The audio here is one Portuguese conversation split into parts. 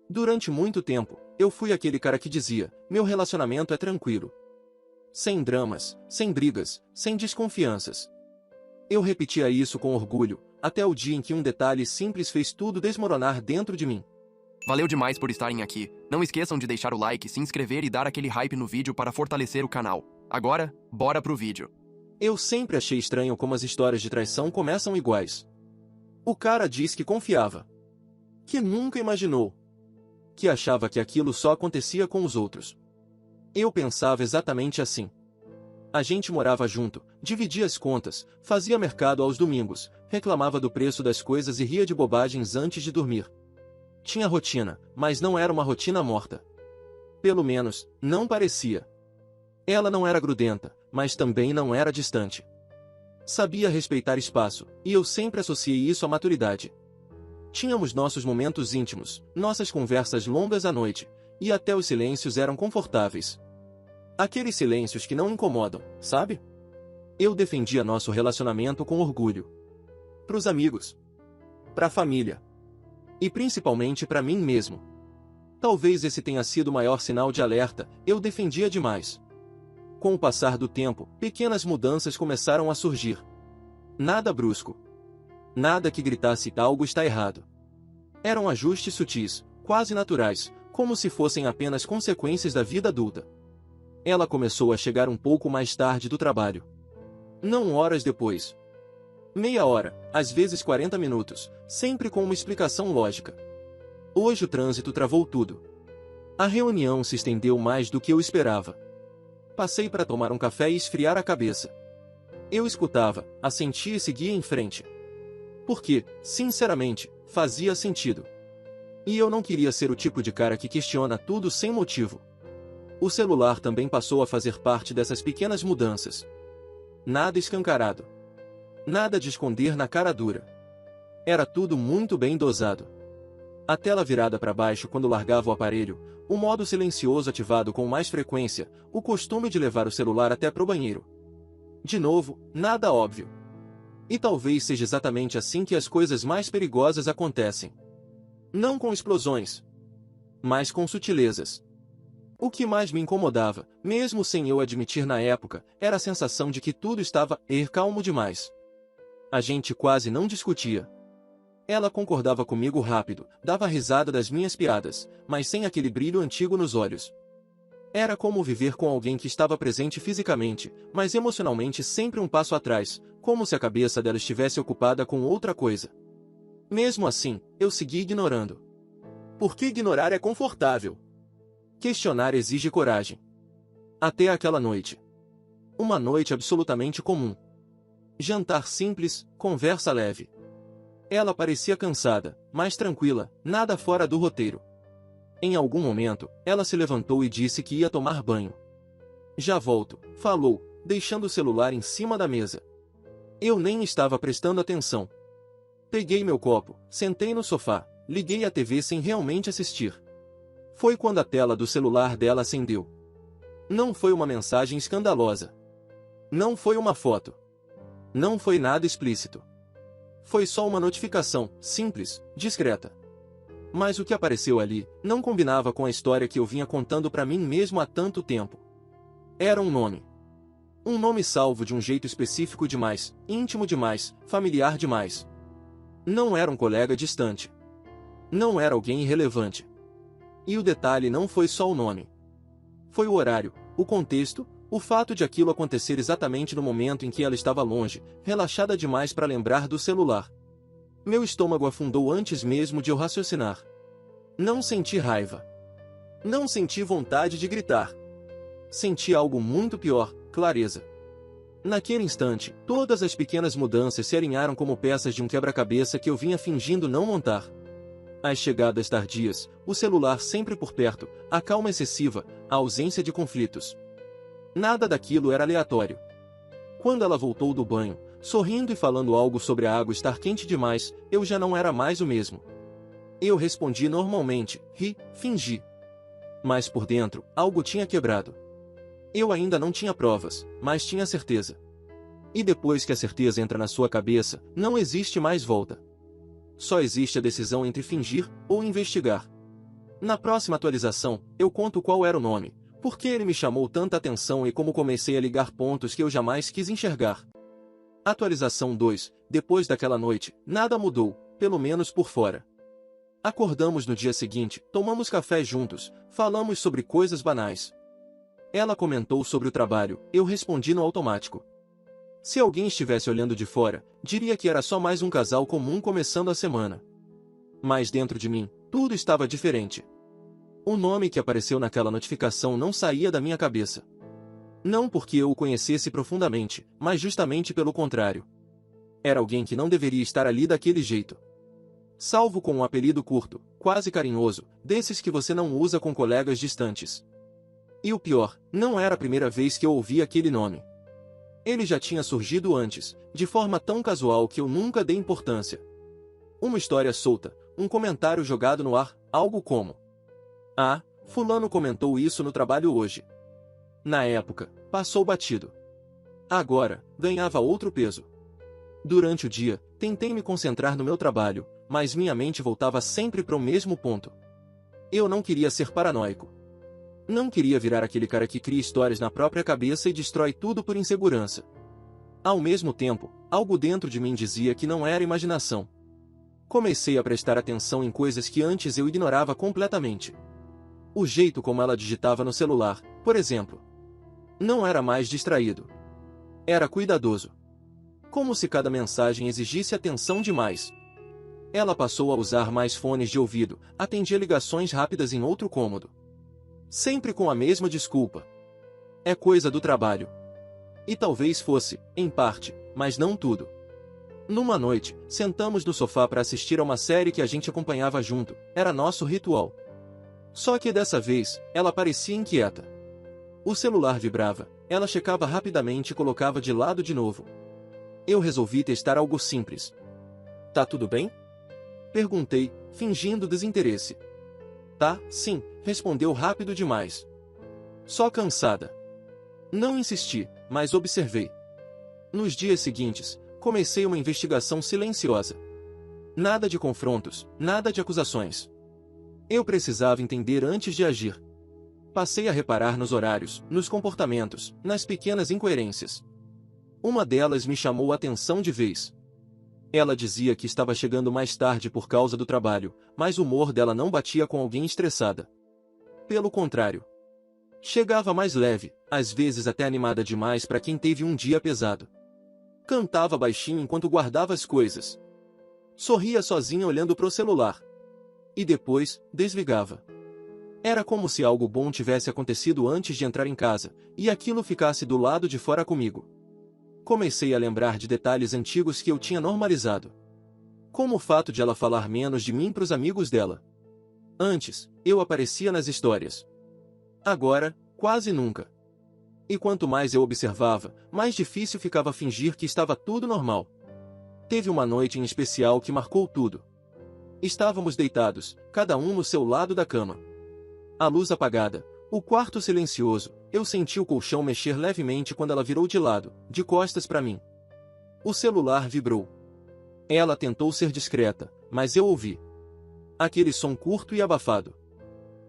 Durante muito tempo, eu fui aquele cara que dizia, meu relacionamento é tranquilo. Sem dramas, sem brigas, sem desconfianças. Eu repetia isso com orgulho, até o dia em que um detalhe simples fez tudo desmoronar dentro de mim. Valeu demais por estarem aqui. Não esqueçam de deixar o like, se inscrever e dar aquele hype no vídeo para fortalecer o canal. Agora, bora pro vídeo. Eu sempre achei estranho como as histórias de traição começam iguais. O cara diz que confiava. Que nunca imaginou. Que achava que aquilo só acontecia com os outros. Eu pensava exatamente assim. A gente morava junto, dividia as contas, fazia mercado aos domingos, reclamava do preço das coisas e ria de bobagens antes de dormir. Tinha rotina, mas não era uma rotina morta. Pelo menos, não parecia. Ela não era grudenta, mas também não era distante. Sabia respeitar espaço, e eu sempre associei isso à maturidade. Tínhamos nossos momentos íntimos, nossas conversas longas à noite, e até os silêncios eram confortáveis. Aqueles silêncios que não incomodam, sabe? Eu defendia nosso relacionamento com orgulho. Pros amigos. Pra família. E principalmente pra mim mesmo. Talvez esse tenha sido o maior sinal de alerta, eu defendia demais. Com o passar do tempo, pequenas mudanças começaram a surgir. Nada brusco. Nada que gritasse algo está errado. Eram ajustes sutis, quase naturais, como se fossem apenas consequências da vida adulta. Ela começou a chegar um pouco mais tarde do trabalho. Não horas depois. Meia hora, às vezes 40 minutos, sempre com uma explicação lógica. Hoje o trânsito travou tudo. A reunião se estendeu mais do que eu esperava. Passei para tomar um café e esfriar a cabeça. Eu escutava, assentia e seguia em frente. Porque, sinceramente, fazia sentido. E eu não queria ser o tipo de cara que questiona tudo sem motivo. O celular também passou a fazer parte dessas pequenas mudanças. Nada escancarado. Nada de esconder na cara dura. Era tudo muito bem dosado. A tela virada para baixo quando largava o aparelho, o modo silencioso ativado com mais frequência, o costume de levar o celular até pro banheiro. De novo, nada óbvio. E talvez seja exatamente assim que as coisas mais perigosas acontecem. Não com explosões, mas com sutilezas. O que mais me incomodava, mesmo sem eu admitir na época, era a sensação de que tudo estava calmo demais. A gente quase não discutia. Ela concordava comigo rápido, dava risada das minhas piadas, mas sem aquele brilho antigo nos olhos. Era como viver com alguém que estava presente fisicamente, mas emocionalmente sempre um passo atrás, como se a cabeça dela estivesse ocupada com outra coisa. Mesmo assim, eu segui ignorando. Porque ignorar é confortável. Questionar exige coragem. Até aquela noite. Uma noite absolutamente comum. Jantar simples, conversa leve. Ela parecia cansada, mas tranquila, nada fora do roteiro. Em algum momento, ela se levantou e disse que ia tomar banho. Já volto, falou, deixando o celular em cima da mesa. Eu nem estava prestando atenção. Peguei meu copo, sentei no sofá, liguei a TV sem realmente assistir. Foi quando a tela do celular dela acendeu. Não foi uma mensagem escandalosa. Não foi uma foto. Não foi nada explícito. Foi só uma notificação, simples, discreta. Mas o que apareceu ali não combinava com a história que eu vinha contando para mim mesmo há tanto tempo. Era um nome. Um nome salvo de um jeito específico demais, íntimo demais, familiar demais. Não era um colega distante. Não era alguém irrelevante. E o detalhe não foi só o nome. Foi o horário, o contexto, o fato de aquilo acontecer exatamente no momento em que ela estava longe, relaxada demais para lembrar do celular. Meu estômago afundou antes mesmo de eu raciocinar. Não senti raiva. Não senti vontade de gritar. Senti algo muito pior, clareza. Naquele instante, todas as pequenas mudanças se alinharam como peças de um quebra-cabeça que eu vinha fingindo não montar. As chegadas tardias, o celular sempre por perto, a calma excessiva, a ausência de conflitos. Nada daquilo era aleatório. Quando ela voltou do banho, sorrindo e falando algo sobre a água estar quente demais, eu já não era mais o mesmo. Eu respondi normalmente, ri, fingi. Mas por dentro, algo tinha quebrado. Eu ainda não tinha provas, mas tinha certeza. E depois que a certeza entra na sua cabeça, não existe mais volta. Só existe a decisão entre fingir ou investigar. Na próxima atualização, eu conto qual era o nome, por que ele me chamou tanta atenção e como comecei a ligar pontos que eu jamais quis enxergar. Atualização 2. Depois daquela noite, nada mudou, pelo menos por fora. Acordamos no dia seguinte, tomamos café juntos, falamos sobre coisas banais. Ela comentou sobre o trabalho, eu respondi no automático. Se alguém estivesse olhando de fora, diria que era só mais um casal comum começando a semana. Mas dentro de mim, tudo estava diferente. O nome que apareceu naquela notificação não saía da minha cabeça. Não porque eu o conhecesse profundamente, mas justamente pelo contrário. Era alguém que não deveria estar ali daquele jeito. Salvo com um apelido curto, quase carinhoso, desses que você não usa com colegas distantes. E o pior, não era a primeira vez que eu ouvia aquele nome. Ele já tinha surgido antes, de forma tão casual que eu nunca dei importância. Uma história solta, um comentário jogado no ar, algo como: "Ah, fulano comentou isso no trabalho hoje." Na época, passou batido. Agora, ganhava outro peso. Durante o dia, tentei me concentrar no meu trabalho, mas minha mente voltava sempre para o mesmo ponto. Eu não queria ser paranoico. Não queria virar aquele cara que cria histórias na própria cabeça e destrói tudo por insegurança. Ao mesmo tempo, algo dentro de mim dizia que não era imaginação. Comecei a prestar atenção em coisas que antes eu ignorava completamente. O jeito como ela digitava no celular, por exemplo. Não era mais distraído. Era cuidadoso. Como se cada mensagem exigisse atenção demais. Ela passou a usar mais fones de ouvido, atendia ligações rápidas em outro cômodo. Sempre com a mesma desculpa. É coisa do trabalho. E talvez fosse, em parte, mas não tudo. Numa noite, sentamos no sofá para assistir a uma série que a gente acompanhava junto, era nosso ritual. Só que dessa vez, ela parecia inquieta. O celular vibrava, ela checava rapidamente e colocava de lado de novo. Eu resolvi testar algo simples. "Tá tudo bem?" Perguntei, fingindo desinteresse. "Tá, sim", respondeu rápido demais. "Só cansada." Não insisti, mas observei. Nos dias seguintes, comecei uma investigação silenciosa. Nada de confrontos, nada de acusações. Eu precisava entender antes de agir. Passei a reparar nos horários, nos comportamentos, nas pequenas incoerências. Uma delas me chamou a atenção de vez. Ela dizia que estava chegando mais tarde por causa do trabalho, mas o humor dela não batia com alguém estressada. Pelo contrário. Chegava mais leve, às vezes até animada demais para quem teve um dia pesado. Cantava baixinho enquanto guardava as coisas. Sorria sozinha olhando pro celular. E depois, desligava. Era como se algo bom tivesse acontecido antes de entrar em casa, e aquilo ficasse do lado de fora comigo. Comecei a lembrar de detalhes antigos que eu tinha normalizado. Como o fato de ela falar menos de mim pros amigos dela. Antes, eu aparecia nas histórias. Agora, quase nunca. E quanto mais eu observava, mais difícil ficava fingir que estava tudo normal. Teve uma noite em especial que marcou tudo. Estávamos deitados, cada um no seu lado da cama. A luz apagada, o quarto silencioso, eu senti o colchão mexer levemente quando ela virou de lado, de costas para mim. O celular vibrou. Ela tentou ser discreta, mas eu ouvi. Aquele som curto e abafado.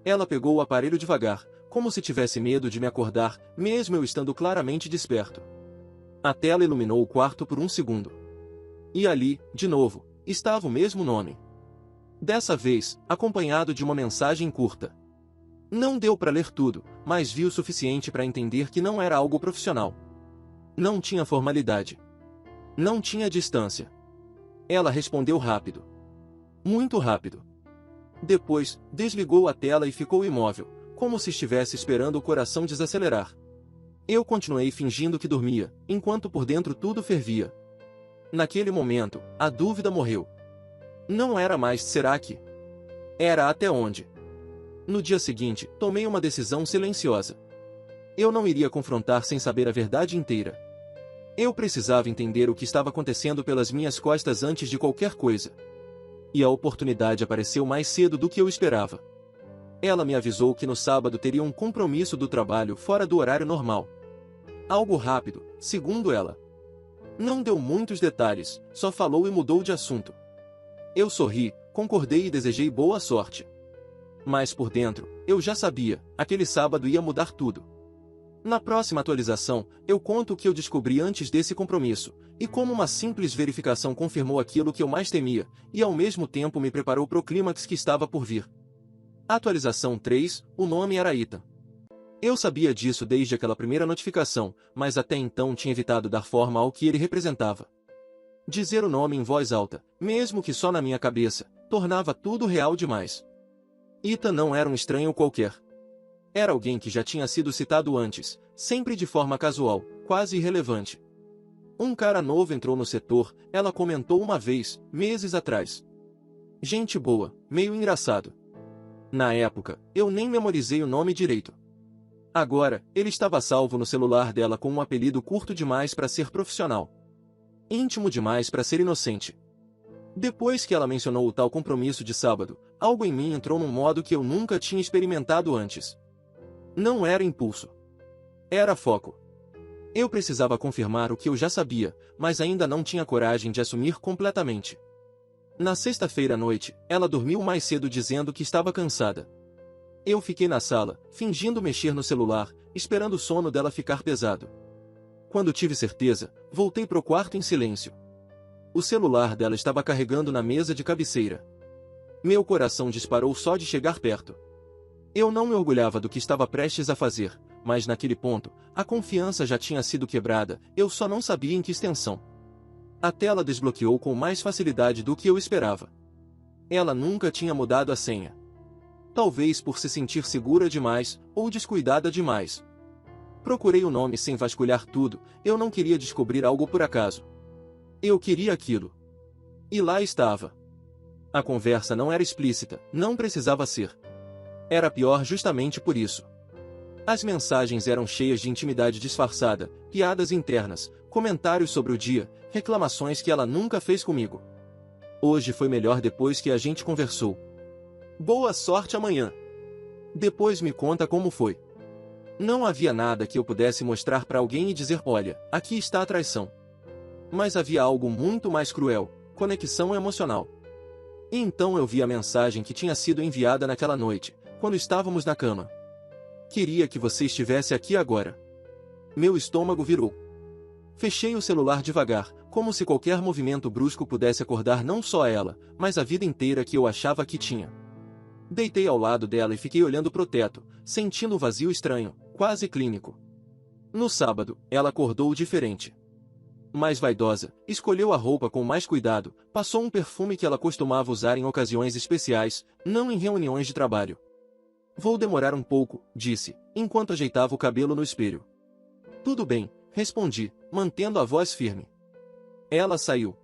Ela pegou o aparelho devagar, como se tivesse medo de me acordar, mesmo eu estando claramente desperto. A tela iluminou o quarto por um segundo. E ali, de novo, estava o mesmo nome. Dessa vez, acompanhado de uma mensagem curta. Não deu para ler tudo, mas vi o suficiente para entender que não era algo profissional. Não tinha formalidade. Não tinha distância. Ela respondeu rápido. Muito rápido. Depois, desligou a tela e ficou imóvel, como se estivesse esperando o coração desacelerar. Eu continuei fingindo que dormia, enquanto por dentro tudo fervia. Naquele momento, a dúvida morreu. Não era mais será que? Era até onde? No dia seguinte, tomei uma decisão silenciosa. Eu não iria confrontar sem saber a verdade inteira. Eu precisava entender o que estava acontecendo pelas minhas costas antes de qualquer coisa. E a oportunidade apareceu mais cedo do que eu esperava. Ela me avisou que no sábado teria um compromisso do trabalho fora do horário normal. Algo rápido, segundo ela. Não deu muitos detalhes, só falou e mudou de assunto. Eu sorri, concordei e desejei boa sorte. Mas por dentro, eu já sabia, aquele sábado ia mudar tudo. Na próxima atualização, eu conto o que eu descobri antes desse compromisso, e como uma simples verificação confirmou aquilo que eu mais temia, e ao mesmo tempo me preparou para o clímax que estava por vir. Atualização 3, o nome era Ethan. Eu sabia disso desde aquela primeira notificação, mas até então tinha evitado dar forma ao que ele representava. Dizer o nome em voz alta, mesmo que só na minha cabeça, tornava tudo real demais. Ethan não era um estranho qualquer. Era alguém que já tinha sido citado antes, sempre de forma casual, quase irrelevante. Um cara novo entrou no setor, ela comentou uma vez, meses atrás. Gente boa, meio engraçado. Na época, eu nem memorizei o nome direito. Agora, ele estava salvo no celular dela com um apelido curto demais para ser profissional. Íntimo demais para ser inocente. Depois que ela mencionou o tal compromisso de sábado, algo em mim entrou num modo que eu nunca tinha experimentado antes. Não era impulso. Era foco. Eu precisava confirmar o que eu já sabia, mas ainda não tinha coragem de assumir completamente. Na sexta-feira à noite, ela dormiu mais cedo dizendo que estava cansada. Eu fiquei na sala, fingindo mexer no celular, esperando o sono dela ficar pesado. Quando tive certeza, voltei pro quarto em silêncio. O celular dela estava carregando na mesa de cabeceira. Meu coração disparou só de chegar perto. Eu não me orgulhava do que estava prestes a fazer, mas naquele ponto, a confiança já tinha sido quebrada, eu só não sabia em que extensão. A tela desbloqueou com mais facilidade do que eu esperava. Ela nunca tinha mudado a senha. Talvez por se sentir segura demais, ou descuidada demais. Procurei o nome sem vasculhar tudo, eu não queria descobrir algo por acaso. Eu queria aquilo. E lá estava. A conversa não era explícita, não precisava ser. Era pior justamente por isso. As mensagens eram cheias de intimidade disfarçada, piadas internas, comentários sobre o dia, reclamações que ela nunca fez comigo. Hoje foi melhor depois que a gente conversou. Boa sorte amanhã. Depois me conta como foi. Não havia nada que eu pudesse mostrar para alguém e dizer, olha, aqui está a traição. Mas havia algo muito mais cruel, conexão emocional. E então eu vi a mensagem que tinha sido enviada naquela noite, quando estávamos na cama. Queria que você estivesse aqui agora. Meu estômago virou. Fechei o celular devagar, como se qualquer movimento brusco pudesse acordar não só ela, mas a vida inteira que eu achava que tinha. Deitei ao lado dela e fiquei olhando pro teto, sentindo um vazio estranho, quase clínico. No sábado, ela acordou diferente. Mais vaidosa, escolheu a roupa com mais cuidado, passou um perfume que ela costumava usar em ocasiões especiais, não em reuniões de trabalho. Vou demorar um pouco, disse, enquanto ajeitava o cabelo no espelho. Tudo bem, respondi, mantendo a voz firme. Ela saiu.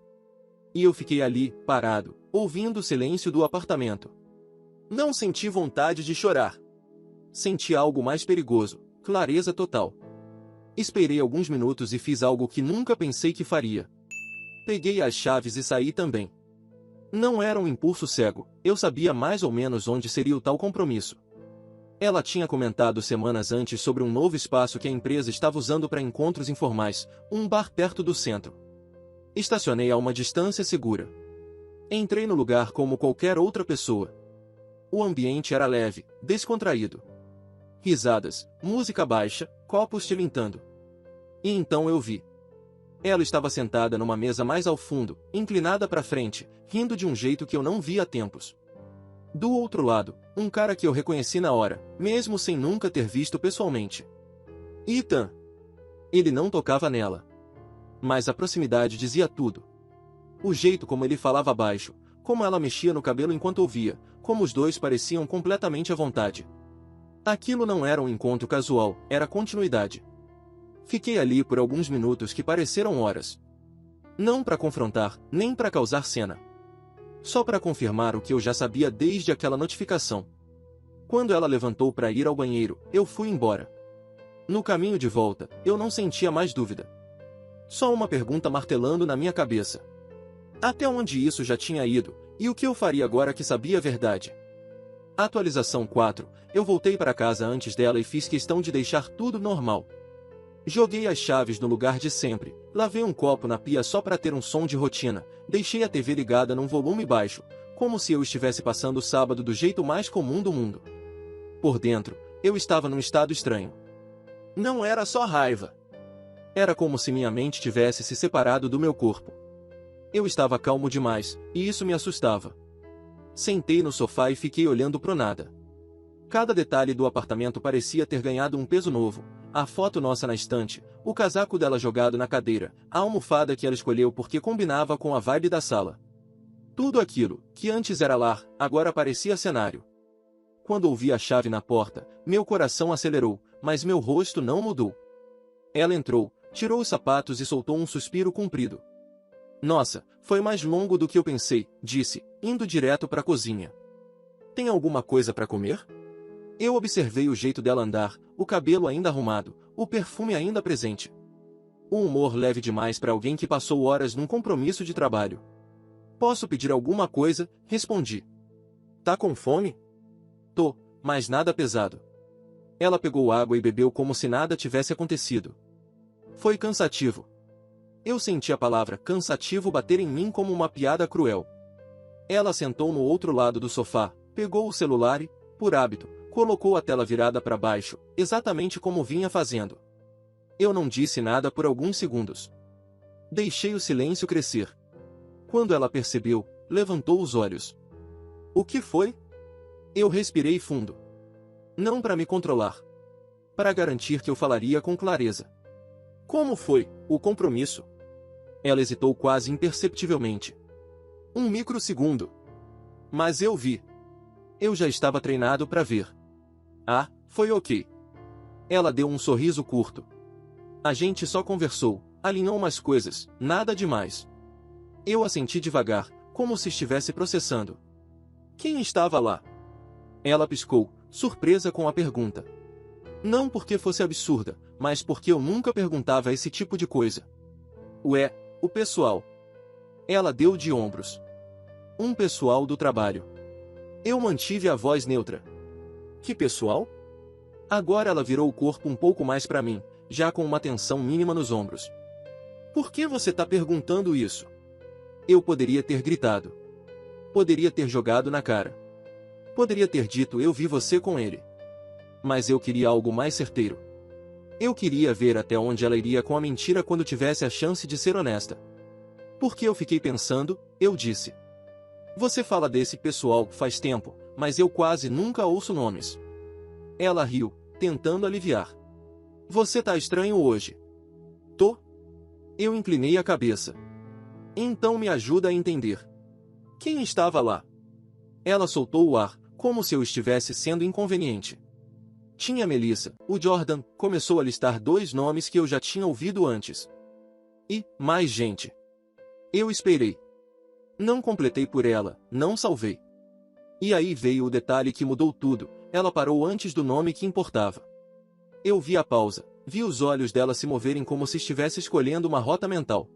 E eu fiquei ali, parado, ouvindo o silêncio do apartamento. Não senti vontade de chorar. Senti algo mais perigoso, clareza total. Esperei alguns minutos e fiz algo que nunca pensei que faria. Peguei as chaves e saí também. Não era um impulso cego, eu sabia mais ou menos onde seria o tal compromisso. Ela tinha comentado semanas antes sobre um novo espaço que a empresa estava usando para encontros informais, um bar perto do centro. Estacionei a uma distância segura. Entrei no lugar como qualquer outra pessoa. O ambiente era leve, descontraído. Risadas, música baixa, copos tilintando. E então eu vi. Ela estava sentada numa mesa mais ao fundo, inclinada para frente, rindo de um jeito que eu não via há tempos. Do outro lado, um cara que eu reconheci na hora, mesmo sem nunca ter visto pessoalmente. Ethan! Ele não tocava nela. Mas a proximidade dizia tudo. O jeito como ele falava baixo, como ela mexia no cabelo enquanto ouvia, como os dois pareciam completamente à vontade. Aquilo não era um encontro casual, era continuidade. Fiquei ali por alguns minutos que pareceram horas. Não para confrontar, nem para causar cena. Só para confirmar o que eu já sabia desde aquela notificação. Quando ela levantou para ir ao banheiro, eu fui embora. No caminho de volta, eu não sentia mais dúvida. Só uma pergunta martelando na minha cabeça. Até onde isso já tinha ido, e o que eu faria agora que sabia a verdade? Atualização 4, eu voltei para casa antes dela e fiz questão de deixar tudo normal. Joguei as chaves no lugar de sempre, lavei um copo na pia só para ter um som de rotina, deixei a TV ligada num volume baixo, Como se eu estivesse passando o sábado do jeito mais comum do mundo. Por dentro, eu estava num estado estranho. Não era só raiva. Era como se minha mente tivesse se separado do meu corpo. Eu estava calmo demais, e isso me assustava. Sentei no sofá e fiquei olhando pro nada. Cada detalhe do apartamento parecia ter ganhado um peso novo. A foto nossa na estante, o casaco dela jogado na cadeira, a almofada que ela escolheu porque combinava com a vibe da sala. Tudo aquilo, que antes era lar, agora parecia cenário. Quando ouvi a chave na porta, meu coração acelerou, mas meu rosto não mudou. Ela entrou, tirou os sapatos e soltou um suspiro comprido. Nossa, foi mais longo do que eu pensei, disse, indo direto para a cozinha. Tem alguma coisa para comer? Eu observei o jeito dela andar, o cabelo ainda arrumado, o perfume ainda presente. Um humor leve demais para alguém que passou horas num compromisso de trabalho. Posso pedir alguma coisa? Respondi. Tá com fome? Tô, mas nada pesado. Ela pegou água e bebeu como se nada tivesse acontecido. Foi cansativo. Eu senti a palavra cansativo bater em mim como uma piada cruel. Ela sentou no outro lado do sofá, pegou o celular e, por hábito, colocou a tela virada para baixo, exatamente como vinha fazendo. Eu não disse nada por alguns segundos. Deixei o silêncio crescer. Quando ela percebeu, levantou os olhos. O que foi? Eu respirei fundo. Não para me controlar. Para garantir que eu falaria com clareza. Como foi, o compromisso? Ela hesitou quase imperceptivelmente. Um microsegundo. Mas eu vi. Eu já estava treinado para ver. Ah, foi ok. Ela deu um sorriso curto. A gente só conversou, alinhou umas coisas, nada demais. Eu assenti devagar, como se estivesse processando. Quem estava lá? Ela piscou, surpresa com a pergunta. Não porque fosse absurda, mas porque eu nunca perguntava esse tipo de coisa. Ué, o pessoal. Ela deu de ombros. Um pessoal do trabalho. Eu mantive a voz neutra. Que pessoal? Agora ela virou o corpo um pouco mais para mim, já com uma tensão mínima nos ombros. Por que você tá perguntando isso? Eu poderia ter gritado. Poderia ter jogado na cara. Poderia ter dito eu vi você com ele. Mas eu queria algo mais certeiro. Eu queria ver até onde ela iria com a mentira quando tivesse a chance de ser honesta. Porque eu fiquei pensando, eu disse. Você fala desse pessoal faz tempo, mas eu quase nunca ouço nomes. Ela riu, tentando aliviar. Você tá estranho hoje. Tô? Eu inclinei a cabeça. Então me ajuda a entender. Quem estava lá? Ela soltou o ar, como se eu estivesse sendo inconveniente. Tinha Melissa, o Jordan, começou a listar 2 nomes que eu já tinha ouvido antes. E, mais gente. Eu esperei. Não completei por ela, não salvei. E aí veio o detalhe que mudou tudo, ela parou antes do nome que importava. Eu vi a pausa, vi os olhos dela se moverem como se estivesse escolhendo uma rota mental.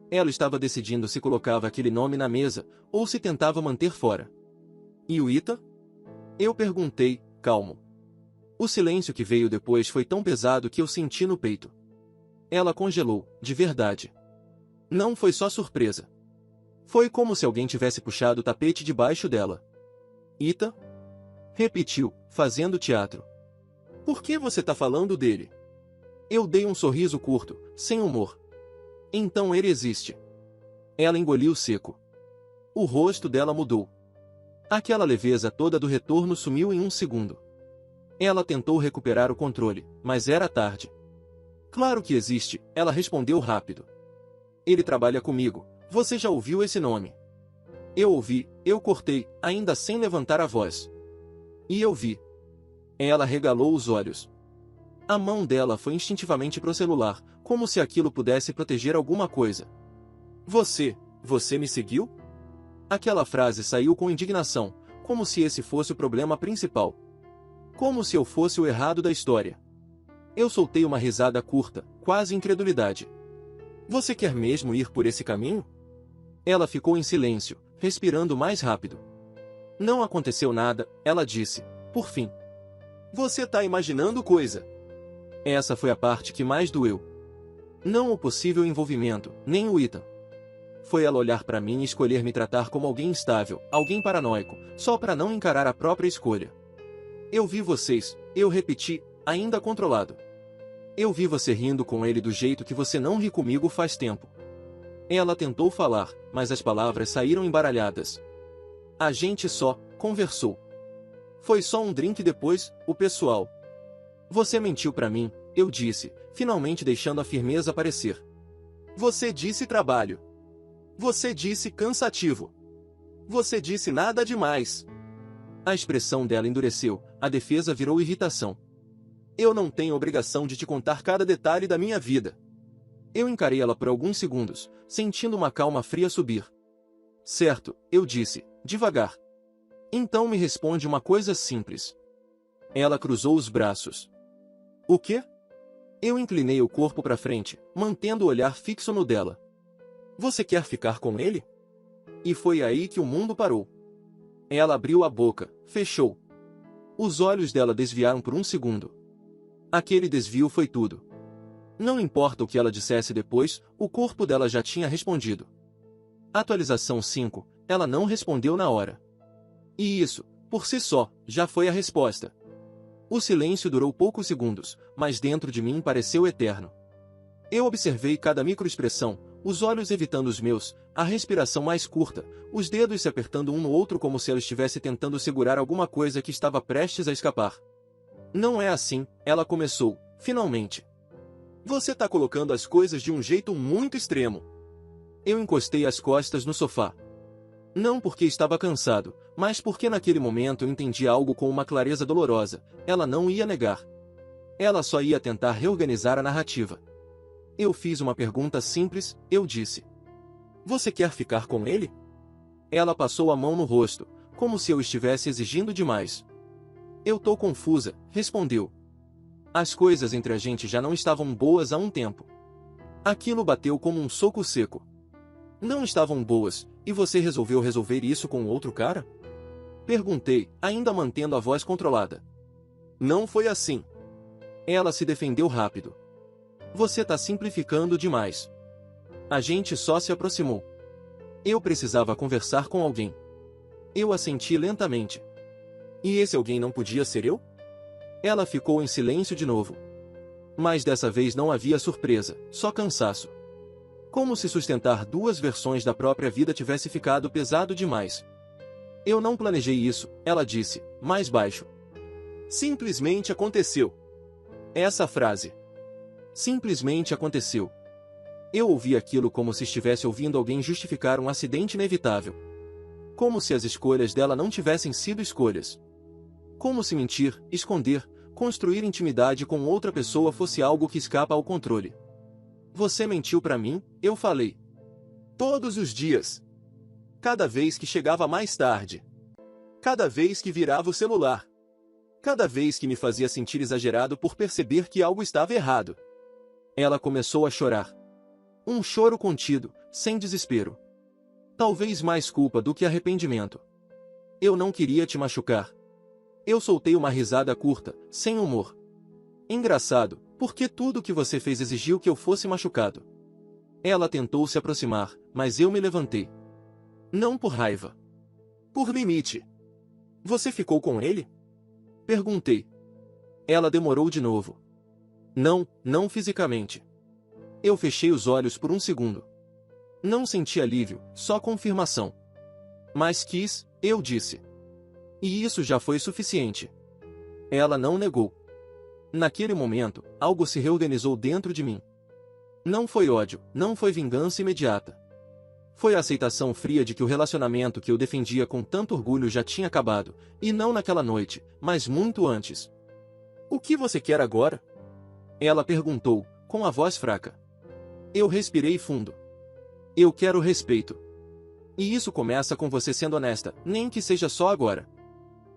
Ela estava decidindo se colocava aquele nome na mesa, ou se tentava manter fora. E o Ita? Eu perguntei, calmo. O silêncio que veio depois foi tão pesado que eu senti no peito. Ela congelou, de verdade. Não foi só surpresa. Foi como se alguém tivesse puxado o tapete debaixo dela. Ita? Repetiu, fazendo teatro. Por que você tá falando dele? Eu dei um sorriso curto, sem humor. Então ele existe. Ela engoliu seco. O rosto dela mudou. Aquela leveza toda do retorno sumiu em um segundo. Ela tentou recuperar o controle, mas era tarde. Claro que existe, ela respondeu rápido. Ele trabalha comigo, você já ouviu esse nome? Eu ouvi, eu cortei, ainda sem levantar a voz. E eu vi. Ela regalou os olhos. A mão dela foi instintivamente pro celular, como se aquilo pudesse proteger alguma coisa. Você me seguiu? Aquela frase saiu com indignação, como se esse fosse o problema principal. Como se eu fosse o errado da história. Eu soltei uma risada curta, quase incredulidade. Você quer mesmo ir por esse caminho? Ela ficou em silêncio, respirando mais rápido. Não aconteceu nada, ela disse, por fim. Você tá imaginando coisa. Essa foi a parte que mais doeu. Não o possível envolvimento, nem o Ethan. foi ela olhar para mim e escolher me tratar como alguém instável, alguém paranoico, só para não encarar a própria escolha. Eu vi vocês, eu repeti, ainda controlado. Eu vi você rindo com ele do jeito que você não ri comigo faz tempo. Ela tentou falar, mas as palavras saíram embaralhadas. A gente só conversou. Foi só um drink depois, o pessoal. Você mentiu para mim, eu disse, finalmente deixando a firmeza aparecer. Você disse trabalho. Você disse cansativo. Você disse nada demais. A expressão dela endureceu, a defesa virou irritação. Eu não tenho obrigação de te contar cada detalhe da minha vida. Eu encarei ela por alguns segundos, sentindo uma calma fria subir. Certo, eu disse, devagar. Então me responde uma coisa simples. Ela cruzou os braços. O quê? Eu inclinei o corpo para frente, mantendo o olhar fixo no dela. Você quer ficar com ele? E foi aí que o mundo parou. Ela abriu a boca, fechou. Os olhos dela desviaram por um segundo. Aquele desvio foi tudo. Não importa o que ela dissesse depois, o corpo dela já tinha respondido. Atualização 5, ela não respondeu na hora. E isso, por si só, já foi a resposta. O silêncio durou poucos segundos, mas dentro de mim pareceu eterno. Eu observei cada microexpressão, os olhos evitando os meus, a respiração mais curta, os dedos se apertando um no outro como se ela estivesse tentando segurar alguma coisa que estava prestes a escapar. Não é assim, ela começou, finalmente. Você tá colocando as coisas de um jeito muito extremo. Eu encostei as costas no sofá. Não porque estava cansado, mas porque naquele momento eu entendi algo com uma clareza dolorosa, ela não ia negar. Ela só ia tentar reorganizar a narrativa. Eu fiz uma pergunta simples, eu disse. Você quer ficar com ele? Ela passou a mão no rosto, como se eu estivesse exigindo demais. Eu tô confusa, respondeu. As coisas entre a gente já não estavam boas há um tempo. Aquilo bateu como um soco seco. Não estavam boas, e você resolveu resolver isso com outro cara? Perguntei, ainda mantendo a voz controlada. Não foi assim. Ela se defendeu rápido. Você tá simplificando demais. A gente só se aproximou. Eu precisava conversar com alguém. Eu assenti lentamente. E esse alguém não podia ser eu? Ela ficou em silêncio de novo. Mas dessa vez não havia surpresa, só cansaço. Como se sustentar duas versões da própria vida tivesse ficado pesado demais. Eu não planejei isso, ela disse, mais baixo. Simplesmente aconteceu. Essa frase. Simplesmente aconteceu. Eu ouvi aquilo como se estivesse ouvindo alguém justificar um acidente inevitável. Como se as escolhas dela não tivessem sido escolhas. Como se mentir, esconder, construir intimidade com outra pessoa fosse algo que escapa ao controle. Você mentiu pra mim, eu falei. Todos os dias. Cada vez que chegava mais tarde. Cada vez que virava o celular. Cada vez que me fazia sentir exagerado por perceber que algo estava errado. Ela começou a chorar. Um choro contido, sem desespero. Talvez mais culpa do que arrependimento. Eu não queria te machucar. Eu soltei uma risada curta, sem humor. Engraçado, porque tudo o que você fez exigiu que eu fosse machucado. Ela tentou se aproximar, mas eu me levantei. Não por raiva. Por limite. Você ficou com ele? Perguntei. Ela demorou de novo. Não fisicamente. Eu fechei os olhos por um segundo. Não senti alívio, só confirmação. Mas quis, eu disse. E isso já foi suficiente. Ela não negou. Naquele momento, algo se reorganizou dentro de mim. Não foi ódio, não foi vingança imediata. Foi a aceitação fria de que o relacionamento que eu defendia com tanto orgulho já tinha acabado, e não naquela noite, mas muito antes. O que você quer agora? Ela perguntou, com a voz fraca. Eu respirei fundo. Eu quero respeito. E isso começa com você sendo honesta, nem que seja só agora.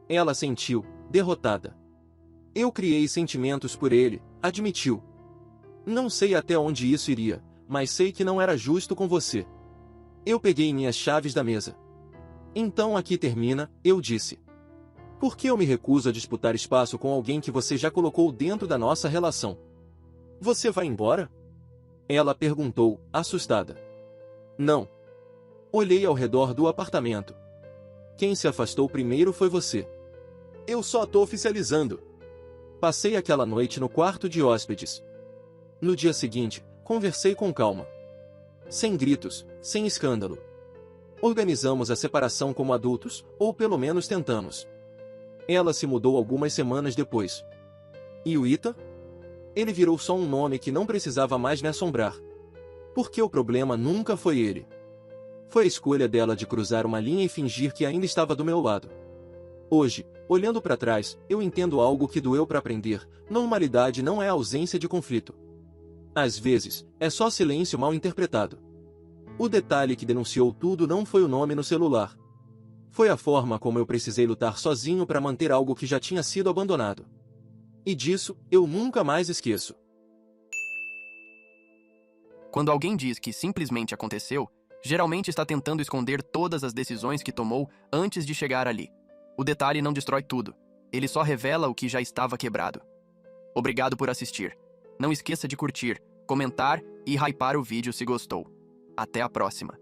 Ela sentiu, derrotada. Eu criei sentimentos por ele, admitiu. Não sei até onde isso iria, mas sei que não era justo com você. Eu peguei minhas chaves da mesa. Então aqui termina, eu disse. Por que eu me recuso a disputar espaço com alguém que você já colocou dentro da nossa relação? Você vai embora? Ela perguntou, assustada. Não. Olhei ao redor do apartamento. Quem se afastou primeiro foi você. Eu só tô oficializando. Passei aquela noite no quarto de hóspedes. No dia seguinte, conversei com calma. Sem gritos, sem escândalo. Organizamos a separação como adultos, ou pelo menos tentamos. Ela se mudou algumas semanas depois. E o Ita? Ele virou só um nome que não precisava mais me assombrar. Porque o problema nunca foi ele. Foi a escolha dela de cruzar uma linha e fingir que ainda estava do meu lado. Hoje, olhando para trás, eu entendo algo que doeu para aprender: normalidade não é ausência de conflito. Às vezes, é só silêncio mal interpretado. O detalhe que denunciou tudo não foi o nome no celular. Foi a forma como eu precisei lutar sozinho para manter algo que já tinha sido abandonado. E disso, eu nunca mais esqueço. Quando alguém diz que simplesmente aconteceu, geralmente está tentando esconder todas as decisões que tomou antes de chegar ali. O detalhe não destrói tudo. Ele só revela o que já estava quebrado. Obrigado por assistir. Não esqueça de curtir, comentar e hypar o vídeo se gostou. Até a próxima.